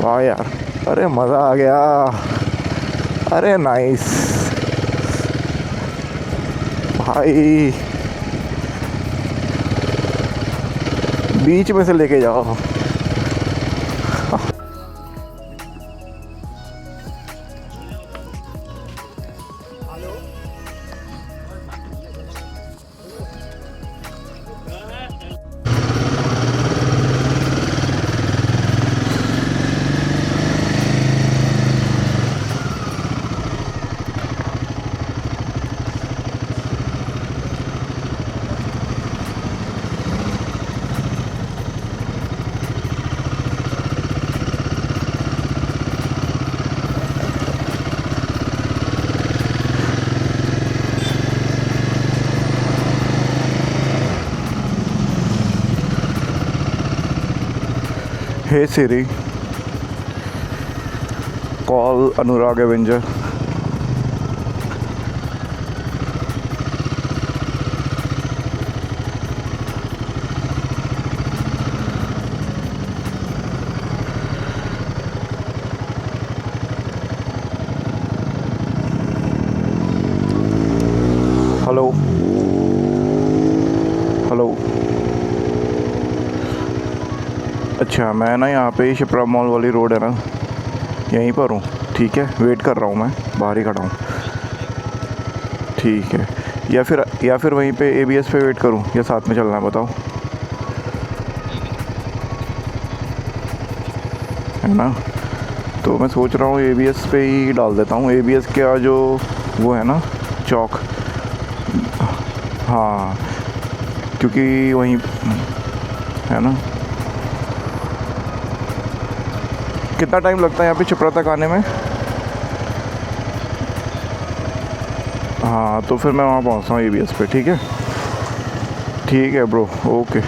वाह यार, अरे मज़ा आ गया। अरे नाइस भाई, बीच में से लेके जाओ। हे सिरी, कॉल अनुराग एवेंजर। Hello hello. अच्छा, मैं ना यहाँ पे शिप्रा मॉल वाली रोड है ना, यहीं पर हूँ। ठीक है, वेट कर रहा हूँ, मैं बाहर ही खड़ा हूँ। ठीक है, या फिर वहीं पे एबीएस पे वेट करूँ या साथ में चलना है, बताओ। है ना, तो मैं सोच रहा हूँ एबीएस पे ही डाल देता हूँ। एबीएस का जो वो है ना, चौक। हाँ, क्योंकि वहीं है ना। कितना टाइम लगता है यहाँ पे छिपरा तक आने में? हाँ, तो फिर मैं वहाँ पहुँचता हूँ एबीएस पे। ठीक है, ठीक है ब्रो, ओके।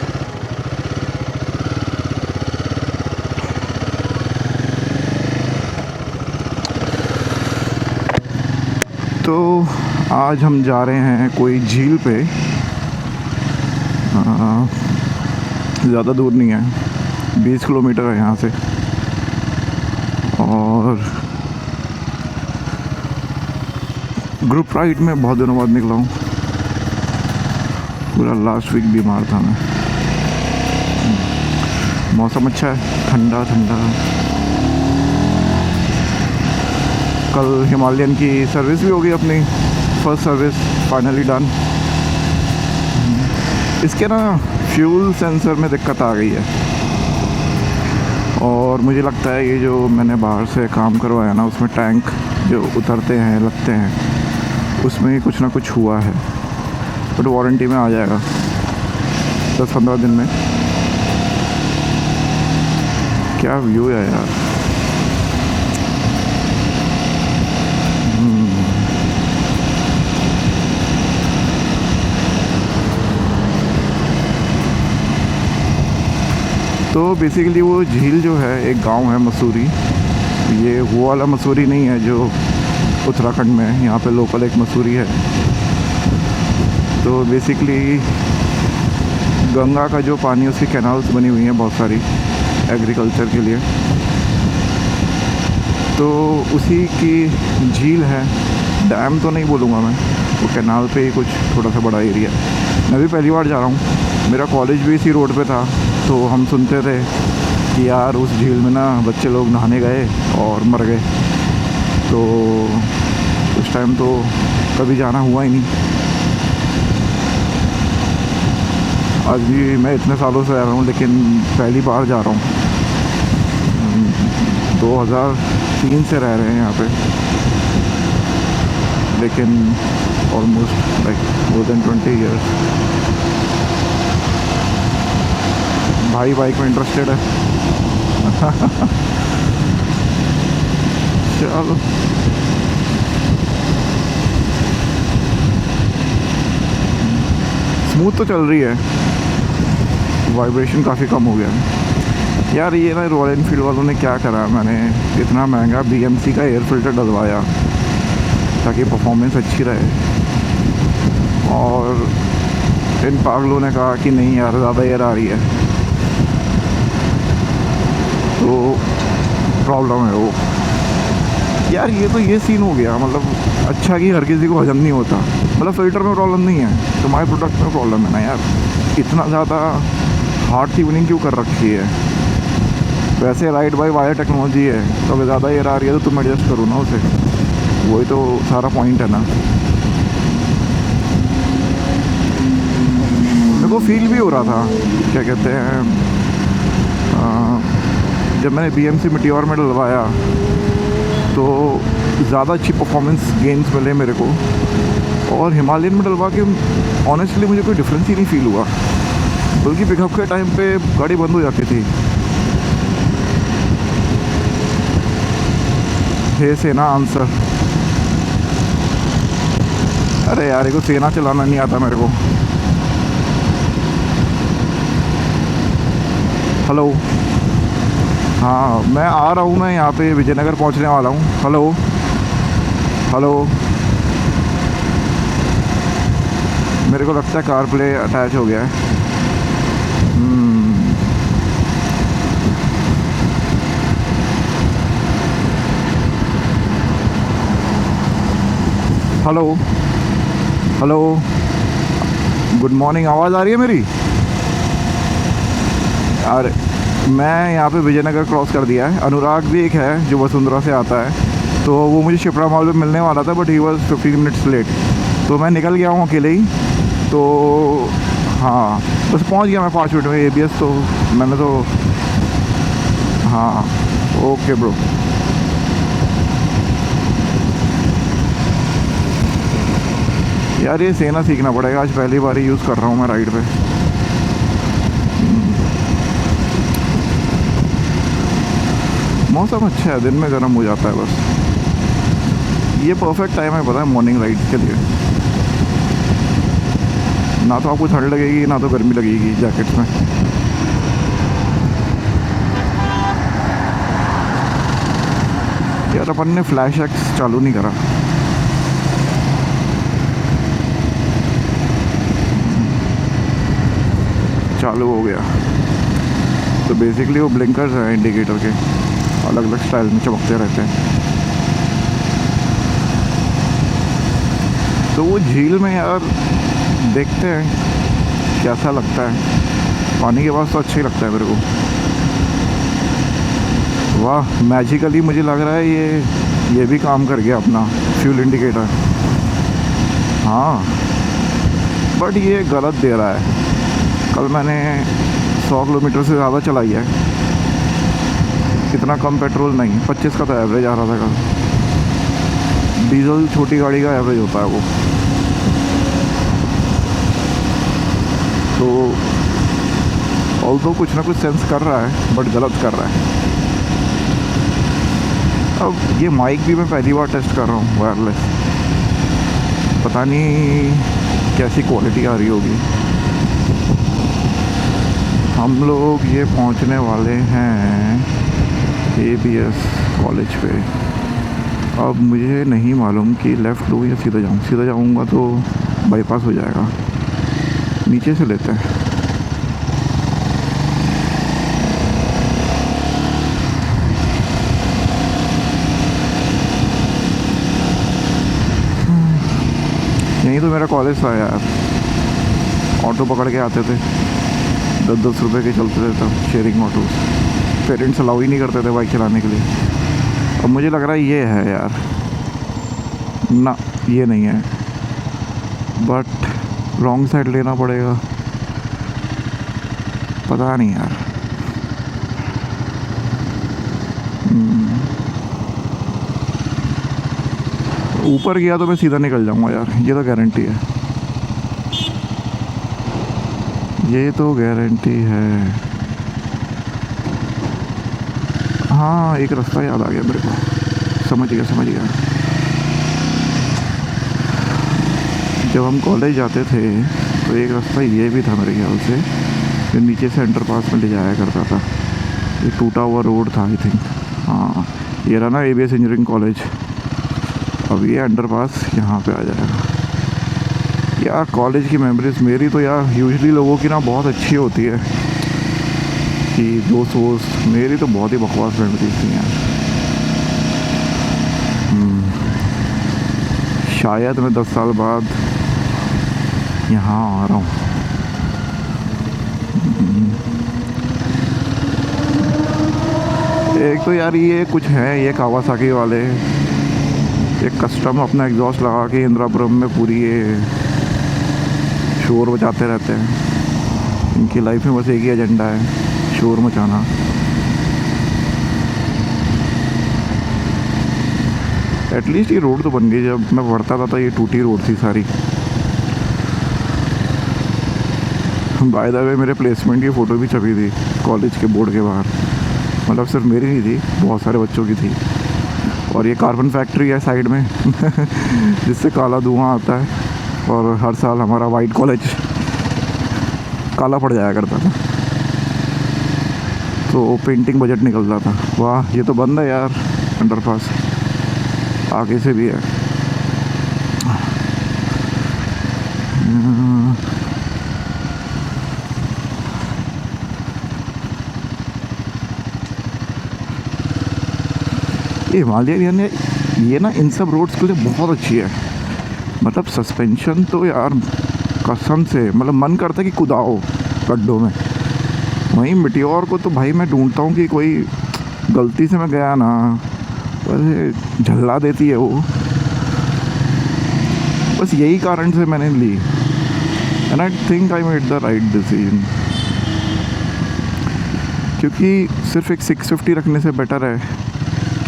तो आज हम जा रहे हैं कोई झील पे। ज़्यादा दूर नहीं है, 20 किलोमीटर है यहाँ से। और ग्रुप राइड में बहुत दिनों बाद निकला हूँ। पूरा लास्ट वीक बीमार था मैं। मौसम अच्छा है, ठंडा ठंडा। कल हिमालयन की सर्विस भी होगी अपनी, फर्स्ट सर्विस फाइनली डन। इसके ना फ्यूल सेंसर में दिक्कत आ गई है, और मुझे लगता है ये जो मैंने बाहर से काम करवाया ना, उसमें टैंक जो उतरते हैं लगते हैं, उसमें कुछ ना कुछ हुआ है। बट वारंटी में आ जाएगा 10-15 दिन में। क्या व्यू है यार। तो बेसिकली वो झील जो है एक गांव है मसूरी। ये वो वाला मसूरी नहीं है जो उत्तराखंड में है, यहाँ पे लोकल एक मसूरी है। तो बेसिकली गंगा का जो पानी, उसकी कैनाल्स बनी हुई हैं बहुत सारी एग्रीकल्चर के लिए, तो उसी की झील है। डैम तो नहीं बोलूँगा मैं, वो कैनाल पे ही कुछ थोड़ा सा बड़ा एरिया है। मैं भी पहली बार जा रहा हूँ, मेरा कॉलेज भी इसी रोड पे था। तो हम सुनते थे कि यार उस झील में ना बच्चे लोग नहाने गए और मर गए। तो उस टाइम तो कभी जाना हुआ ही नहीं। आज भी मैं इतने सालों से रह रहा हूँ, लेकिन पहली बार जा रहा हूँ। 2003 से रह रहे हैं यहाँ पे, लेकिन almost like more than 20 years. भाई बाइक में इंटरेस्टेड है। चलो, स्मूथ तो चल रही है, वाइब्रेशन काफ़ी कम हो गया है यार। ये ना रॉयल एनफील्ड वालों ने क्या करा, मैंने इतना महंगा BMC का एयर फिल्टर डलवाया ताकि परफॉर्मेंस अच्छी रहे, और इन पागलों ने कहा कि नहीं यार ज़्यादा एयर आ रही है। तो प्रॉब्लम है वो। यार ये तो ये सीन हो गया, मतलब अच्छा कि हर किसी को हजम नहीं होता। मतलब फ़िल्टर में प्रॉब्लम नहीं है, तुम्हारे प्रोडक्ट में प्रॉब्लम है ना यार। इतना ज़्यादा हार्ड ट्यूनिंग क्यों कर रखी है? वैसे राइट बाय वायर टेक्नोलॉजी है, तो अगर ज़्यादा एरर आ रही है तो तुम एडजस्ट करो ना उसे, वही तो सारा पॉइंट है ना। मेरे को फील भी हो रहा था, क्या कहते हैं, जब मैंने BMC मीटियोर में डलवाया तो ज़्यादा अच्छी परफॉर्मेंस गेन्स मिले मेरे को, और हिमालयन में डलवा के ऑनेस्टली मुझे कोई डिफरेंस ही नहीं फील हुआ, बल्कि पिकअप के टाइम पे गाड़ी बंद हो जाती थी। हे सेना आंसर। अरे यार को सेना चलाना नहीं आता मेरे को। हेलो, हाँ मैं आ रहा हूँ, मैं यहाँ पे विजयनगर पहुँचने वाला हूँ। हेलो हेलो, मेरे को लगता है कार प्ले अटैच हो गया है। हेलो हेलो, गुड मॉर्निंग, आवाज़ आ रही है मेरी? अरे मैं यहाँ पे विजयनगर क्रॉस कर दिया है। अनुराग भी एक है जो वसुंधरा से आता है, तो वो मुझे शिप्रा मॉल पे मिलने वाला था, but he was 15 minutes late, तो मैं निकल गया हूँ अकेले ही। तो हाँ बस पहुँच गया मैं 5 मिनट में। ABS तो मैंने तो, हाँ ओके ब्रो। यार ये सेना सीखना पड़ेगा, आज पहली बार ही यूज़ कर रहा हूँ मैं राइड पे। मौसम अच्छा है, दिन में गर्म हो जाता है बस। ये परफेक्ट टाइम है पता है मॉर्निंग राइड के लिए। ना तो आपको ठंड लगेगी ना तो गर्मी लगेगी जैकेट्स में। यार अपन ने फ्लैश एक्स चालू नहीं करा। चालू हो गया तो बेसिकली वो ब्लिंकर्स हैं इंडिकेटर के, अलग अलग स्टाइल में चमकते रहते हैं। तो वो झील में यार देखते हैं कैसा लगता है। पानी के पास तो अच्छा ही लगता है मेरे को। वाह मैजिकली मुझे लग रहा है ये भी काम कर गया अपना फ्यूल इंडिकेटर। हाँ बट ये गलत दे रहा है। कल मैंने 100 किलोमीटर से ज़्यादा चलाई है, इतना कम पेट्रोल नहीं, 25 का तो एवरेज आ रहा था कल। डीजल छोटी गाड़ी का एवरेज होता है वो। तो ऑल्दो कुछ ना कुछ सेंस कर रहा है बट गलत कर रहा है। अब ये माइक भी मैं पहली बार टेस्ट कर रहा हूँ वायरलेस, पता नहीं कैसी क्वालिटी आ रही होगी। हम लोग ये पहुंचने वाले हैं ABS कॉलेज पे। अब मुझे नहीं मालूम कि लेफ़्ट लूँ या सीधा जाऊँ। सीधा जाऊँगा तो बाईपास हो जाएगा, नीचे से लेते हैं। यहीं तो मेरा कॉलेज था यार, ऑटो पकड़ के आते थे, 10-10 रुपये के चलते थे तब शेयरिंग ऑटो। पेरेंट्स अलाउ ही नहीं करते थे बाइक चलाने के लिए। अब मुझे लग रहा है ये है यार, ना ये नहीं है, बट रॉन्ग साइड लेना पड़ेगा, पता नहीं यार। ऊपर गया तो मैं सीधा निकल जाऊंगा यार, ये तो गारंटी है, ये तो गारंटी है। हाँ एक रास्ता याद आ गया मेरे को, समझ गया। जब हम कॉलेज जाते थे तो एक रास्ता ये भी था मेरे ख्याल से, जो नीचे से अंडरपास में ले जाया करता था। ये टूटा हुआ रोड था आई थिंक। हाँ ये रहा ना ABS इंजीनियरिंग कॉलेज। अब ये अंडरपास यहाँ पे आ जाएगा। यार कॉलेज की मेमोरीज़ मेरी तो यार यूजुअली लोगों की ना बहुत अच्छी होती है। कि दोस्त वोस्त, मेरी तो बहुत ही बकवास मेमोरीज थी यार। शायद मैं 10 साल बाद यहाँ आ रहा हूँ। एक तो यार ये कुछ है, ये कावासाकी वाले एक कस्टम अपना एग्जॉस्ट लगा के इंद्रापुरम में पूरी ये शोर बजाते रहते हैं। इनकी लाइफ में बस एक ही एजेंडा है, शोर मचाना। एटलीस्ट ये रोड तो बन गई। जब मैं पढ़ता था तो ये टूटी रोड थी सारी। बाय द वे मेरे प्लेसमेंट की फ़ोटो भी छपी थी कॉलेज के बोर्ड के बाहर। मतलब सिर्फ मेरी नहीं थी, बहुत सारे बच्चों की थी। और ये कार्बन फैक्ट्री है साइड में जिससे काला धुआं आता है, और हर साल हमारा वाइट कॉलेज काला पड़ जाया करता था, तो पेंटिंग बजट निकलता था। वाह, ये तो बंद है यार अंडरपास, आगे से भी है। ये हिमालयन ये ना इन सब रोड्स के लिए बहुत अच्छी है। मतलब सस्पेंशन तो यार कसम से, मतलब मन करता है कि कुदाओ गड्ढों में। वहीं मिटियोर को तो भाई मैं ढूंढता हूँ कि कोई गलती से मैं गया ना, बस झल्ला देती है वो। बस यही कारण से मैंने ली, and I think I made the right decision. क्योंकि सिर्फ एक 650 रखने से बेटर है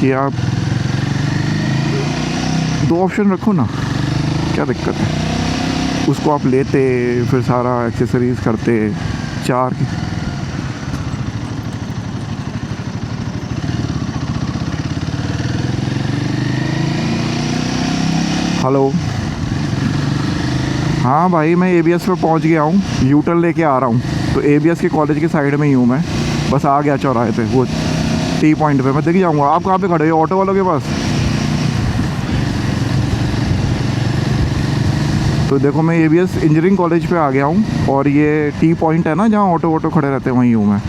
कि आप 2 ऑप्शन रखो ना, क्या दिक्कत है। उसको आप लेते, फिर सारा एक्सेसरीज करते 4 की। हेलो, हाँ भाई मैं ABS पे पहुंच गया हूँ, यू टर्न लेके आ रहा हूँ। तो ABS के कॉलेज के साइड में ही हूँ मैं, बस आ गया चौराहे पे, वो टी पॉइंट पे। मैं दिख जाऊँगा। आप कहाँ पे खड़े हो? ऑटो वालों के पास। तो देखो मैं ABS इंजीनियरिंग कॉलेज पे आ गया हूँ, और ये टी पॉइंट है ना जहाँ ऑटो खड़े रहते हैं, वहीं हूँ मैं।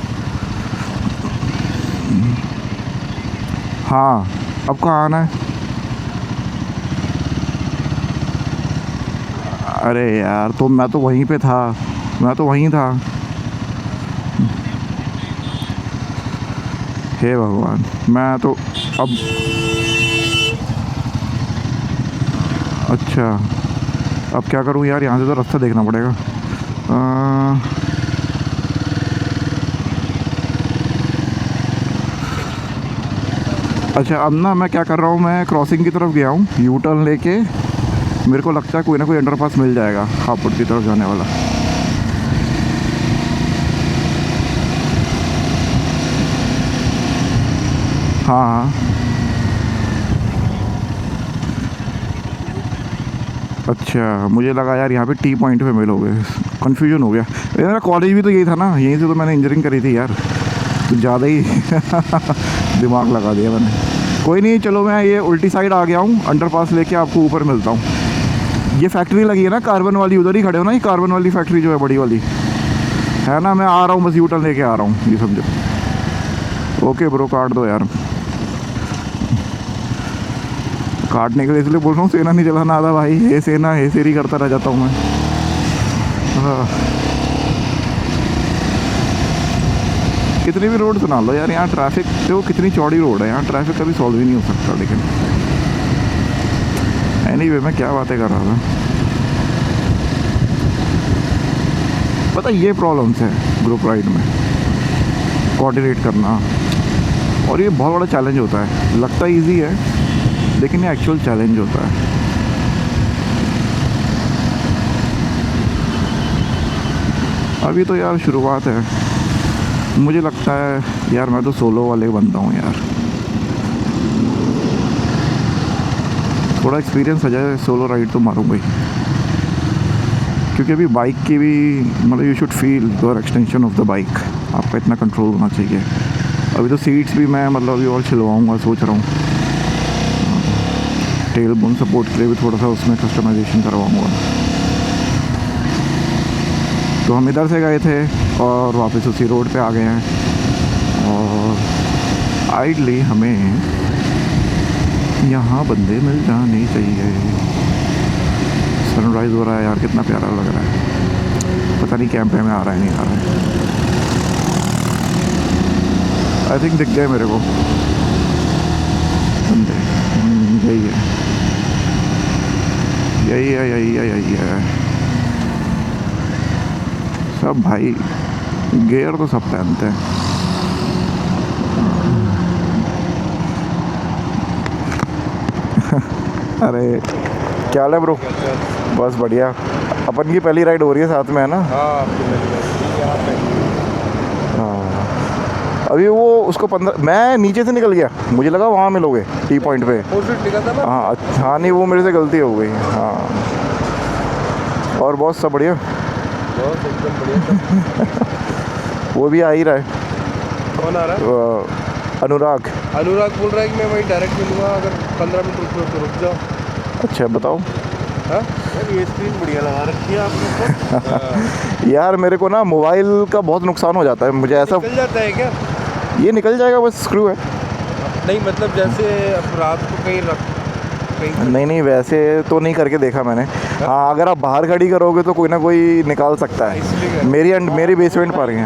हाँ, अब कहाँ आना है? अरे यार, तो मैं तो वहीं पे था, मैं तो वहीं था। हे भगवान, मैं तो अब अच्छा अब क्या करूं यार? यहाँ से तो रास्ता देखना पड़ेगा। अच्छा, अब ना मैं क्या कर रहा हूँ, मैं क्रॉसिंग की तरफ गया हूँ यू टर्न लेके। मेरे को लगता है कोई ना कोई अंडरपास मिल जाएगा हापुड़ की तरफ जाने वाला। हाँ हाँ, अच्छा मुझे लगा यार यहाँ पे टी पॉइंट पे मिलोगे, कन्फ्यूजन हो गया। मेरा कॉलेज भी तो यही था ना, यहीं से तो मैंने इंजीनियरिंग करी थी यार, तो ज़्यादा ही दिमाग लगा दिया मैंने। कोई नहीं, चलो मैं ये उल्टी साइड आ गया हूँ, अंडरपास लेके आपको ऊपर मिलता हूँ। ये फैक्ट्री लगी है ना कार्बन वाली, उधर ही खड़े हो ना, ये कार्बन वाली फैक्ट्री जो है बड़ी वाली है ना। मैं आ रहा हूँ, बस यू टर्न लेके आ रहा हूँ, ये समझो। ओके ब्रो, काट दो यार। काटने के लिए इसलिए बोल रहा हूँ, सेना नहीं चलाना आता भाई। हे सेना हे सेरी करता रह जाता हूँ मैं। हाँ, कितनी भी रोड सुना लो यार, यहाँ ट्रैफिक देखो कितनी चौड़ी रोड है, यहाँ ट्रैफिक कभी सॉल्व ही नहीं हो सकता। लेकिन एनीवे, मैं क्या बातें कर रहा था। पता ये प्रॉब्लम्स है ग्रुप राइड में, कोऑर्डिनेट करना, और ये बहुत बड़ा चैलेंज होता है। लगता इजी है, लेकिन ये एक्चुअल चैलेंज होता है। अभी तो यार शुरुआत है। मुझे लगता है यार मैं तो सोलो वाले बनता हूँ यार, थोड़ा एक्सपीरियंस आ जाए, सोलो राइड तो मारूंगा ही। क्योंकि अभी बाइक की भी, मतलब you should feel your extension of the bike, आपका इतना कंट्रोल होना चाहिए। अभी तो सीट्स भी मैं मतलब अभी और छिलवाऊँगा सोच रहा हूँ। टेल बोन सपोर्ट के लिए भी थोड़ा सा उसमें कस्टमाइजेशन करवाऊँगा। तो हम इधर से गए थे और वापस उसी रोड पे आ गए हैं। और आइडली हमें यहाँ बंदे मिल जाने चाहिए। सनराइज़ हो रहा है यार, कितना प्यारा लग रहा है। पता नहीं कैंपे में आ रहा है नहीं आ रहा है। आई थिंक दिख गए मेरे को बंदे। यही है यही है यही है यही है सब भाई। गियर तो सब पहनते हैं। अरे क्या हाल है ब्रो? बस बढ़िया। अपन की पहली राइड हो रही है साथ में, है ना? हाँ अभी वो उसको 15 मैं नीचे से निकल गया, मुझे लगा वहाँ मिलोगे टी पॉइंट पे। हाँ हाँ, नहीं वो मेरे से गलती हो गई। हाँ और बहुत सब बढ़िया। बहुत एकदम बढ़िया। वो भी आ ही रहा है। कौन आ रहा है? अनुराग बोल रहा है कि मैं वहीं डायरेक्ट मिलूँगा, अगर 15 मिनट रुक तो रुक जाओ। अच्छा बताओ। हाँ यार, ये स्क्रीन बढ़िया लगा रखी है आपने। यार मेरे को ना मोबाइल का बहुत नुकसान हो जाता है, मुझे ऐसा। निकल जाता है क्या? ये निकल जाएगा, बस स्क्रू है। नहीं मतलब जैसे अब रात को कहीं नहीं वैसे तो नहीं करके देखा मैंने। हाँ अगर आप बाहर खड़ी करोगे तो कोई ना कोई निकाल सकता है। मेरी बेसमेंट पर है।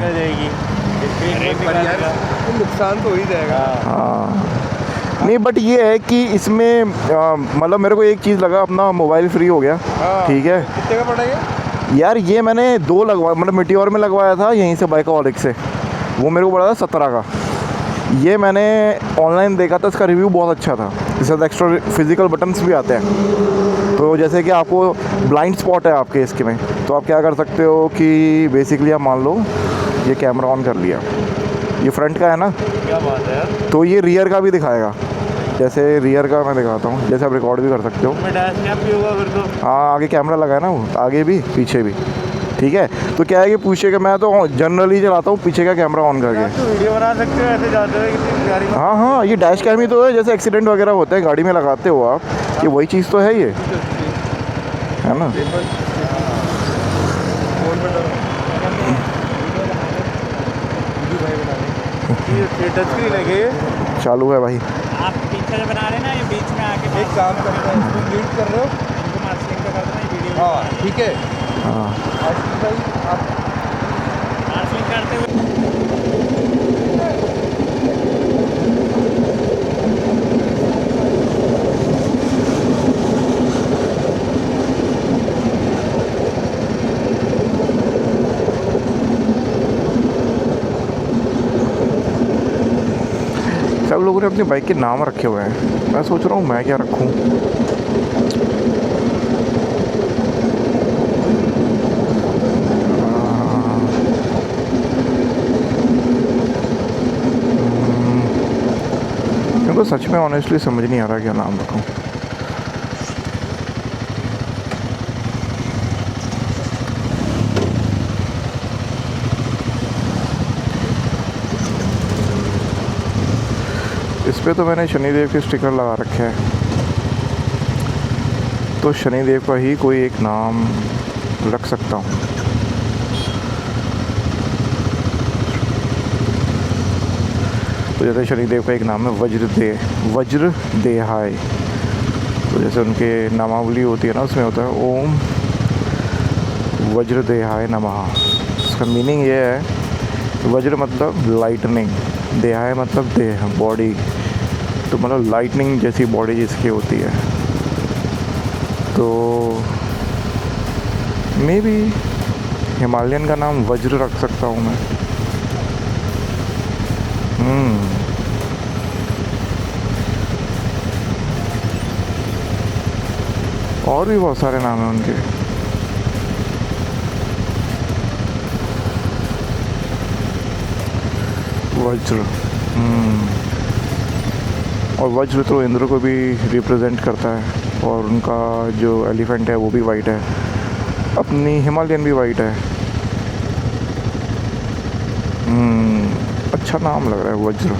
नुकसान तो हो ही जाएगा। हाँ नहीं बट ये है कि इसमें मतलब मेरे को एक चीज़ लगा, अपना मोबाइल फ्री हो गया। ठीक है। कितने का पड़ेगा यार? ये मैंने 2 लगवाया, मतलब मिटियोर में लगवाया था यहीं से बाइकोलिक से। वो मेरे को पड़ा था 17 का। ये मैंने ऑनलाइन देखा था, इसका रिव्यू बहुत अच्छा था। इसके साथ एक्स्ट्रा फिजिकल बटन्स भी आते हैं। तो जैसे कि आपको ब्लाइंड स्पॉट है आपके इसके में, तो आप क्या कर सकते हो कि बेसिकली आप मान लो ये कैमरा ऑन कर लिया, ये फ्रंट का है ना, क्या बात है यार। तो ये रियर का भी दिखाएगा। जैसे रियर का मैं दिखाता हूँ, जैसे आप रिकॉर्ड भी कर सकते हो। डैश कैम भी होगा फिर तो? हाँ आगे कैमरा लगा है ना, वो आगे भी पीछे भी। ठीक है, तो क्या है कि पूछे कि मैं तो जनरली चलाता हूँ पीछे का कैमरा ऑन करके। तो वीडियो बना सकते हो ऐसे जाते हुए कितनी प्यारी। हाँ हाँ, ये डैश कैम ही तो है, जैसे एक्सीडेंट वगैरह होते हैं गाड़ी में लगाते हो आप, ये वही चीज़ तो है ये, है ना? टच स्क्रीन है ये? चालू है भाई। आप पीछे से बना रहे ना, ये बीच में आके एक काम करते हैं, इसको लीड कर रहे हो? इनको मार्शलिंग का करना है वीडियो। हाँ ठीक है। हाँ आशीष भाई आप मार्शलिंग करते हुए सब लोगों ने अपनी बाइक के नाम रखे हुए हैं, मैं सोच रहा हूँ मैं क्या रखूँ। मेरे को सच में ऑनेस्टली समझ नहीं आ रहा क्या नाम रखूँ। इस पे तो मैंने शनिदेव के स्टिकर लगा रखे हैं, तो शनिदेव का ही कोई एक नाम रख सकता हूँ। तो जैसे शनिदेव का एक नाम है वज्रदेहाय। तो जैसे उनके नामावली होती है ना, उसमें होता है ओम वज्रदेहाय नमः। इसका मीनिंग ये है, वज्र मतलब लाइटनिंग, देहाय मतलब देह बॉडी, तो मतलब लाइटनिंग जैसी बॉडी जिसकी होती है। तो मे बी हिमालयन का नाम वज्र रख सकता हूँ मैं। और भी बहुत सारे नाम हैं उनके। वज्र। और वज्र तो इंद्र को भी रिप्रेजेंट करता है, और उनका जो एलिफेंट है वो भी वाइट है, अपनी हिमालयन भी वाइट है। अच्छा नाम लग रहा है वज्र।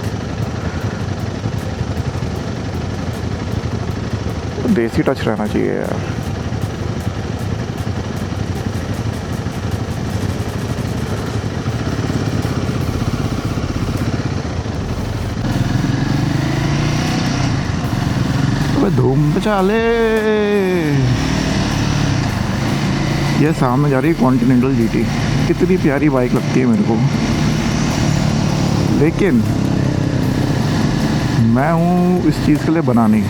देसी टच रहना चाहिए यार। अबे धूम मचा ले। ये सामने जा रही है कॉन्टिनेंटल जीटी। कितनी प्यारी बाइक लगती है मेरे को, लेकिन मैं हूँ इस चीज़ के लिए बना नहीं।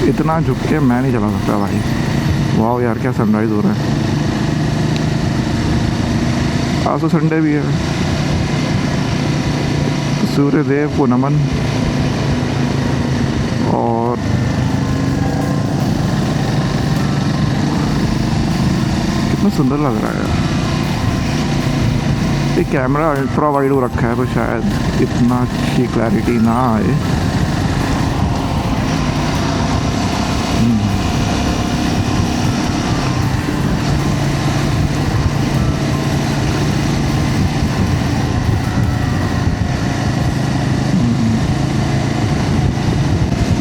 इतना झुक के मैं नहीं चला सकता भाई। वाह यार क्या सनराइज़ हो रहा है। आज तो संडे भी है, तो सूर्य देव को नमन। और कितना सुंदर लग रहा है यार। ये कैमरा अल्ट्रा वाइड हो रखा है, तो शायद इतना अच्छी क्लैरिटी ना आए।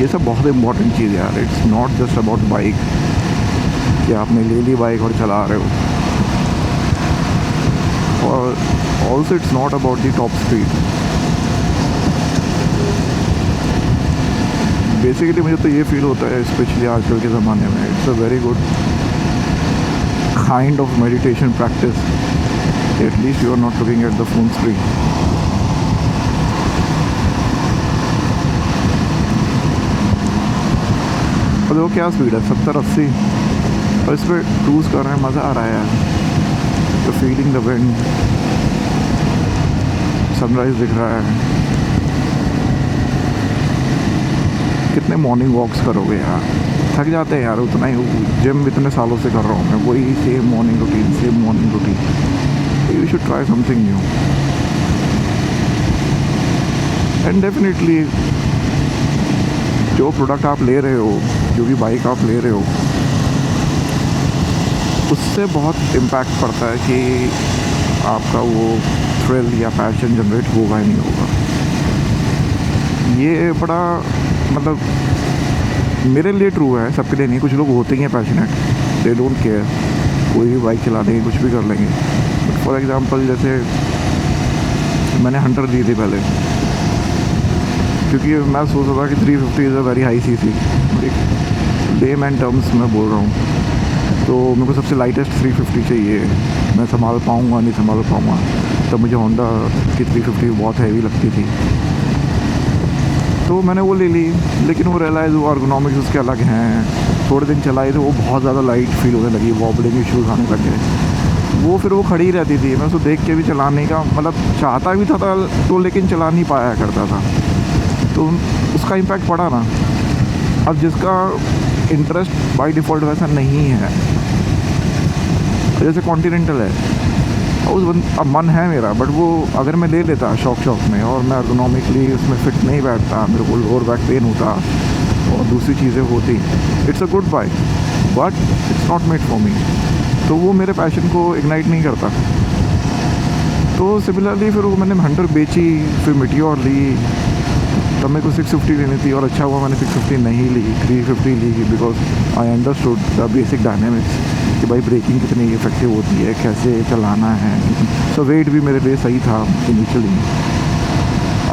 ये सब बहुत इम्पोर्टेंट चीज़ है यार। It's not just about bike कि आपने ले ली बाइक और चला रहे हो, और also it's not about the top speed. Basically मुझे तो ये फील होता है, स्पेशली आजकल के ज़माने में, it's a very good kind of meditation practice. At least you are not looking at the phone screen. और देखो क्या स्पीड है, 70-80, और इस पर क्रूज़ कर रहे हैं। मज़ा आ रहा है यार। तो फीलिंग द विंड, सनराइज़ दिख रहा है। कितने मॉर्निंग वॉक्स करोगे यार, थक जाते हैं यार उतना ही। जिम इतने सालों से कर रहा हूँ मैं, वही same morning routine. You should try something new. And definitely जो प्रोडक्ट आप ले रहे हो, जो भी बाइक आप ले रहे हो, उससे बहुत इम्पैक्ट पड़ता है कि आपका वो थ्रिल या पैशन जनरेट होगा या नहीं होगा। ये बड़ा मतलब मेरे लिए ट्रू है, सबके लिए नहीं। कुछ लोग होते ही हैं पैशनेट, दे डोंट केयर, कोई भी बाइक चला देंगे, कुछ भी कर लेंगे। बट फॉर एग्ज़ाम्पल जैसे मैंने हंटर दी थी पहले, क्योंकि मैं सोच रहा था कि 350 is a very high CC. एक लेमैन टर्म्स में बोल रहा हूँ, तो मेरे को सबसे लाइटेस्ट 350 चाहिए। मैं संभाल पाऊँगा नहीं संभाल पाऊँगा, तब मुझे होंडा की 350 बहुत हैवी लगती थी, तो मैंने वो ले ली। लेकिन वो रियलाइज़ वो अर्गोनॉमिक्स उसके अलग हैं। थोड़े दिन चलाई तो वो बहुत ज़्यादा लाइट फील होने लगी, वॉबलिंग इश्यूज़ आने लग गए। वो फिर वो खड़ी रहती थी, मैं उसको देख के भी चलाने का मतलब चाहता भी था तो, लेकिन चला नहीं पाया करता था। तो उसका इम्पैक्ट पड़ा ना। अब जिसका इंटरेस्ट बाय डिफ़ॉल्ट वैसा नहीं है, जैसे कॉन्टिनेंटल है, अब मन है मेरा, बट वो अगर मैं ले लेता शौक में, और मैं अर्गोनॉमिकली उसमें फिट नहीं बैठता, मेरे को लोअर बैक पेन होता और दूसरी चीज़ें होती, it's a good bike but it's not made for me. तो वो मेरे पैशन को इग्नाइट नहीं करता। तो सिमिलरली फिर वो मैंने हंटर बेची, फिर मिटियोर ली। तब मेरे को 650 लेनी थी, और अच्छा हुआ मैंने 650 नहीं ली, 350 ली, because I understood the basic dynamics कि भाई ब्रेकिंग कितनी इफेक्टिव होती है, कैसे चलाना है। सो वेट भी मेरे लिए सही था इनिशियली।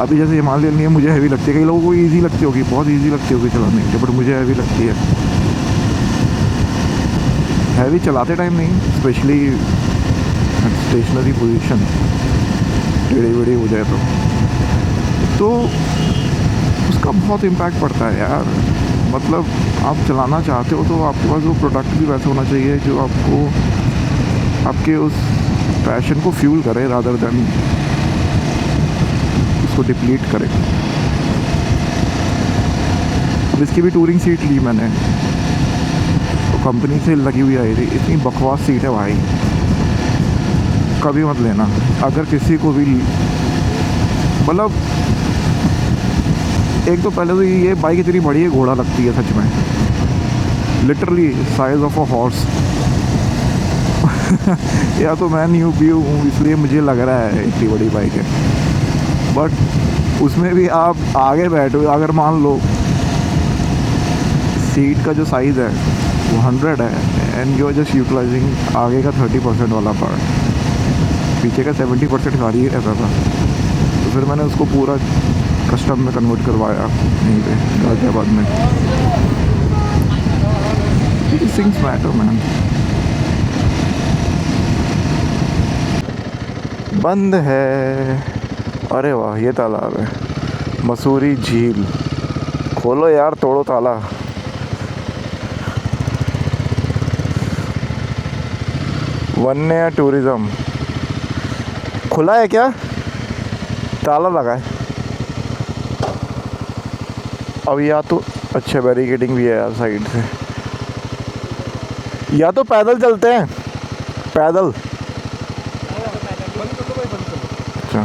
अभी जैसे हिमालयन नहीं है, मुझे हैवी लगती है। कई लोगों को ईजी लगती होगी, बहुत ईजी लगती होगी चलाने की, बट मुझे हैवी लगती है। हैवी चलाते टाइम नहीं, स्पेशली स्टेशनरी पोजीशन टेढ़ी वेढ़ी हो जाए तो उसका बहुत इम्पैक्ट पड़ता है यार। मतलब आप चलाना चाहते हो तो आपके पास वो प्रोडक्ट भी वैसा होना चाहिए जो आपको आपके उस पैशन को फ्यूल करे, रादर देन उसको डिप्लीट करे। अब इसकी भी टूरिंग सीट ली मैंने, तो कंपनी से लगी हुई आई थी। इतनी बकवास सीट है भाई, कभी मत लेना। अगर किसी को भी मतलब, एक तो पहले तो ये बाइक इतनी बड़ी है, घोड़ा लगती है सच में, literally size of a horse. या तो मैं न्यू भी हूँ इसलिए मुझे लग रहा है इतनी बड़ी बाइक है, बट उसमें भी आप आगे बैठो, अगर मान लो सीट का जो साइज़ है वो 100 है, and you are just utilising आगे का 30% वाला पार्ट, पीछे का 70% खाली रहता था। तो फिर मैंने उसको पूरा कस्टम में कन्वर्ट करवाया यहीं पे गाज़ियाबाद में। These things matter, man. बंद है। अरे वाह, ये तालाब है, मसूरी झील। खोलो यार, तोड़ो ताला। वन्य टूरिज्म खुला है क्या? ताला लगा है। अब या तो अच्छा बैरिकेडिंग भी है यार साइड से, या तो पैदल चलते हैं, पैदल। अच्छा,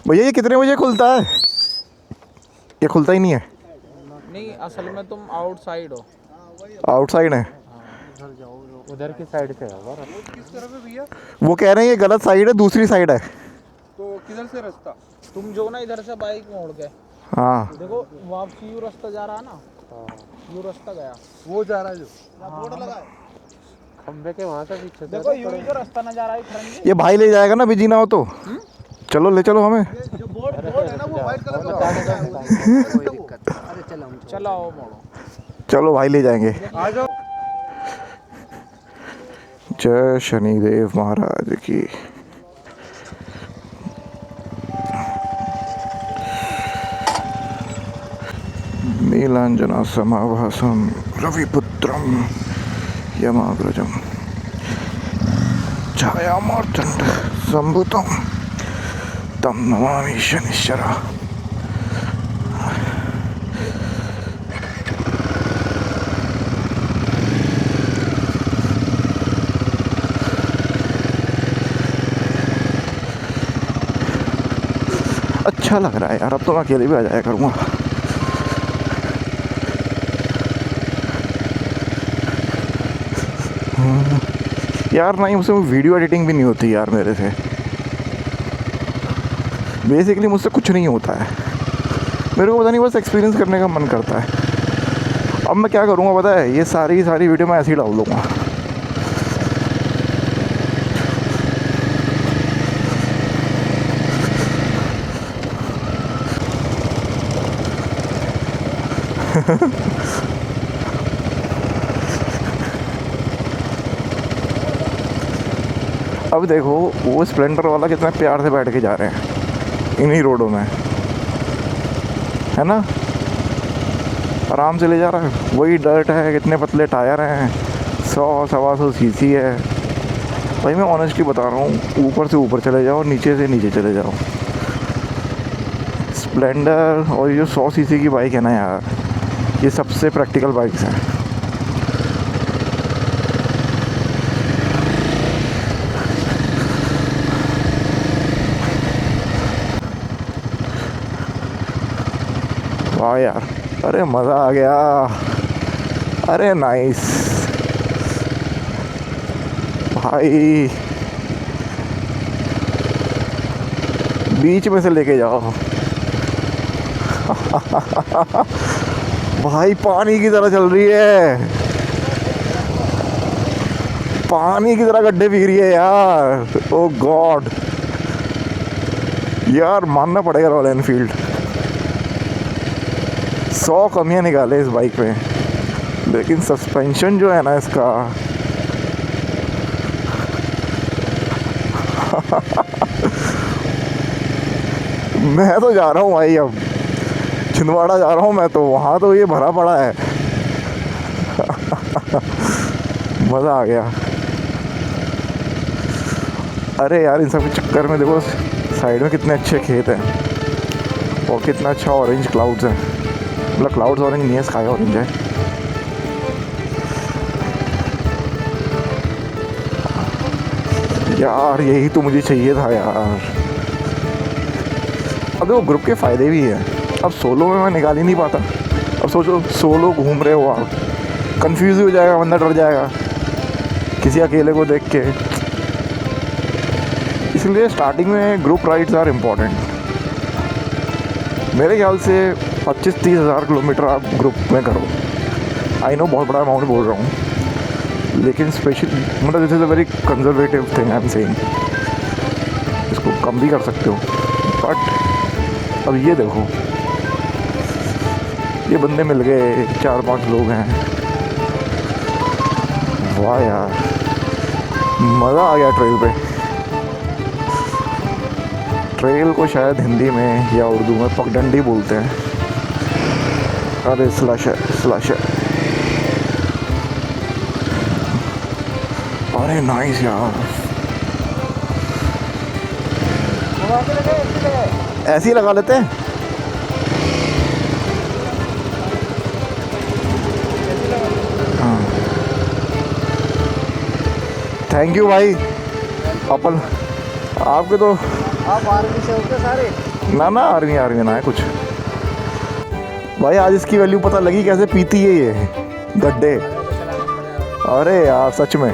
भैया ये कितने बजे खुलता है? ये खुलता ही नहीं है। नहीं, असल में तुम आउटसाइड हो। आउटसाइड है। उधर की साइड से होगा। किस तरफ है भैया? वो कह रहे हैं ये गलत साइड है, दूसरी साइड है। तो किधर से रास्ता? तुम जो ना इधर से बाइक मोड़ के हाँ, देखो, वापसी यू रास्ता जा रहा है ना, यू रास्ता गया, वो जा रहा है जो बोर्ड लगा है। खंबे के वहाँ से पीछे से। देखो यू जो रास्ता ना जा रहा है फ्रंट ये भाई ले जाएगा ना, बिजी ना हो तो। चलो ले चलो हमें। जो बोर्ड है ना, वो व्हाइट कलर का। कोई दिक्कत नहीं। अरे चलाओ मोड़ो। चलो भाई ले जाएंगे। आ जाओ। जय शनिदेव महाराज की। नीलांजना समाभासम रविपुत्रम यमाग्रजम छायामार्तंड संभुतम तम नमामि शनिश्चरा। अच्छा लग रहा है यार, अब तो मैं अकेले भी आ जाया करूँगा। यार नहीं, मुझसे वीडियो एडिटिंग भी नहीं होती यार मेरे से। बेसिकली मुझसे कुछ नहीं होता है, मेरे को पता नहीं, बस एक्सपीरियंस करने का मन करता है। अब मैं क्या करूँगा पता है, ये सारी की सारी वीडियो मैं ऐसे ही डाल दूँगा। अब देखो वो स्प्लेंडर वाला कितना प्यार से बैठ के जा रहे हैं इन्हीं रोडों में, है ना, आराम से ले जा रहा है। वही डर्ट है, कितने पतले टायर हैं, 100-125 सीसी है। भाई मैं ऑनेस्टली बता रहा हूँ, ऊपर से ऊपर चले जाओ, नीचे से नीचे चले जाओ। स्प्लेंडर और ये जो 100 सीसी की बाइक है ना यार, ये सबसे प्रैक्टिकल बाइक्स हैं। वाह यार, अरे मज़ा आ गया, अरे नाइस भाई। बीच में से लेके जाओ। भाई पानी की तरह चल रही है, पानी की तरह गड्ढे पी रही है यार। ओ गॉड यार, मानना पड़ेगा रॉयल एनफील्ड, 100 कमियां निकाले इस बाइक में, लेकिन सस्पेंशन जो है ना इसका मैं तो जा रहा हूँ भाई, अब छिंदवाड़ा जा रहा हूँ मैं तो, वहाँ तो ये भरा पड़ा है। मज़ा आ गया। अरे यार इन सब के चक्कर में देखो साइड में कितने अच्छे खेत हैं और कितना अच्छा ऑरेंज क्लाउड्स हैं, मतलब क्लाउड्स ऑरेंज नहीं है, स्काई ऑरेंज है। यार यही तो मुझे चाहिए था यार। अब देखो ग्रुप के फ़ायदे भी हैं, अब सोलो में मैं निकाल ही नहीं पाता। अब सोचो सोलो घूम रहे हो आप, कंफ्यूज हो जाएगा बंदा, डर जाएगा किसी अकेले को देख के। इसलिए स्टार्टिंग में ग्रुप राइड्स आर इम्पॉर्टेंट। मेरे ख्याल से 25-30 हज़ार किलोमीटर आप ग्रुप में करो। आई नो बहुत बड़ा अमाउंट बोल रहा हूँ, लेकिन स्पेशली मतलब this is a very conservative thing I am saying. इसको कम भी कर सकते हो, बट अब ये देखो, ये बंदे मिल गए, 4-5 लोग हैं। वाह यार, मज़ा आ गया ट्रेल पे। ट्रेल को शायद हिंदी में या उर्दू में पगडंडी बोलते हैं। अरे स्लश है, स्लश है। अरे नाइस यार, ऐसे ही लगा लेते हैं। हाँ, थैंक यू भाई। अपन आपके तो आप आर्मी से होते सारे? ना आर्मी ना है कुछ। भाई आज इसकी वैल्यू पता लगी कैसे पीती है ये गड्ढे। अरे यार सच में,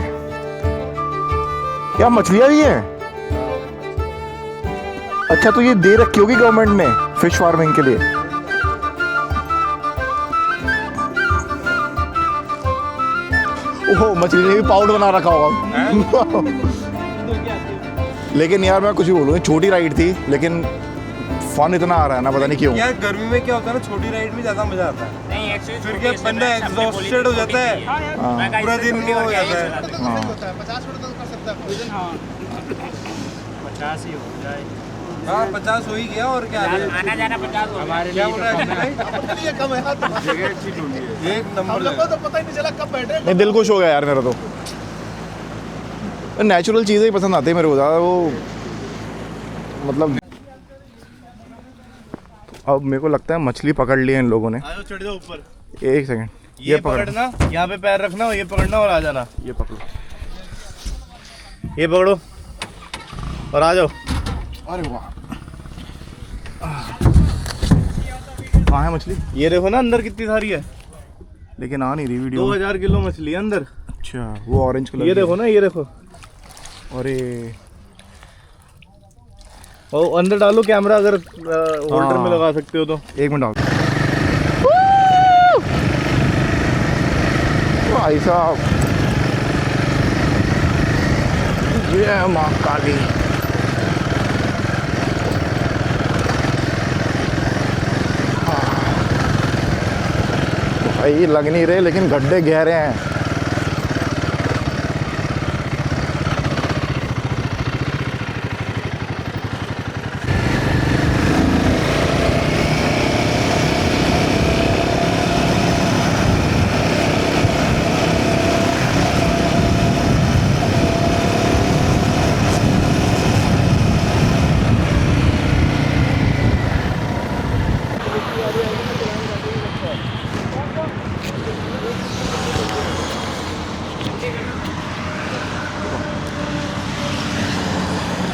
क्या मछलियाँ भी हैं? अच्छा, तो ये दे रखी होगी गवर्नमेंट ने फिश फार्मिंग के लिए। ओहो, मछली ने भी पाउडर बना रखा होगा। लेकिन यार मैं कुछ भी बोलूँ, छोटी राइड थी लेकिन फन इतना आ रहा है ना, पता नहीं क्यों। यार गर्मी में क्या होता है ना, छोटी राइड में ज़्यादा मज़ा आता है। नहीं एक्चुअली फिर क्या बंदा एग्जॉस्टेड हो जाता है, पूरा दिन वो हो जाता है। हाँ 50 ही हो जाए। हाँ 50 हो ही गया और क्या है? आना जाना 50 हो हमारे क्या बोल रहा है भाई? कम है जगह अच्छी ढूंढी है, एक नंबर लोगों को तो पता ही नहीं चला कब बैठे। नहीं, दिल खुश हो गया यार मेरा तो। नेचुरल चीज़ें ही पसंद आती है मेरे को ज़्यादा, वो मतलब। अब मेरे को लगता है मछली पकड़ ली है इन लोगों ने। आओ चढ़ जाओ ऊपर। एक सेकंड, ये पकड़ना, यहाँ पे पैर रखना और ये पकड़ना और आ जाना। ये पकड़ो, ये पकड़ो और आ जाओ। अरे वाह, कहाँ है मछली? ये देखो ना अंदर कितनी सारी है, लेकिन आ नहीं रही वीडियो। 2000 किलो मछली है अंदर। अच्छा, वो ऑरेंज कलर ये देखो ना, ये देखो। अरे और अंदर डालो कैमरा, अगर होल्डर में लगा सकते हो तो। 1 मिनट भाई साहब, जय माँ काली। भाई लग नहीं रहे लेकिन गड्ढे गहरे हैं।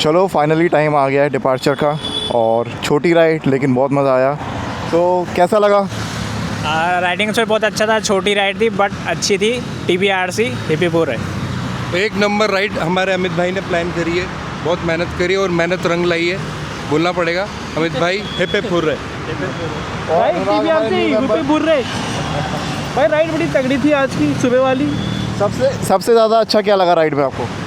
चलो फाइनली टाइम आ गया है डिपार्चर का, और छोटी राइड लेकिन बहुत मज़ा आया। तो कैसा लगा? राइडिंग से बहुत अच्छा था, छोटी राइड थी बट अच्छी थी। TBRC हिप्पीपुर है। एक नंबर राइड हमारे अमित भाई ने प्लान करी है, बहुत मेहनत करी है और मेहनत रंग लाई है, बोलना पड़ेगा। अमित भाई हिप्पीपुर है। भाई राइड बड़ी तगड़ी थी आज की सुबह वाली। सबसे ज़्यादा अच्छा क्या लगा राइड में आपको?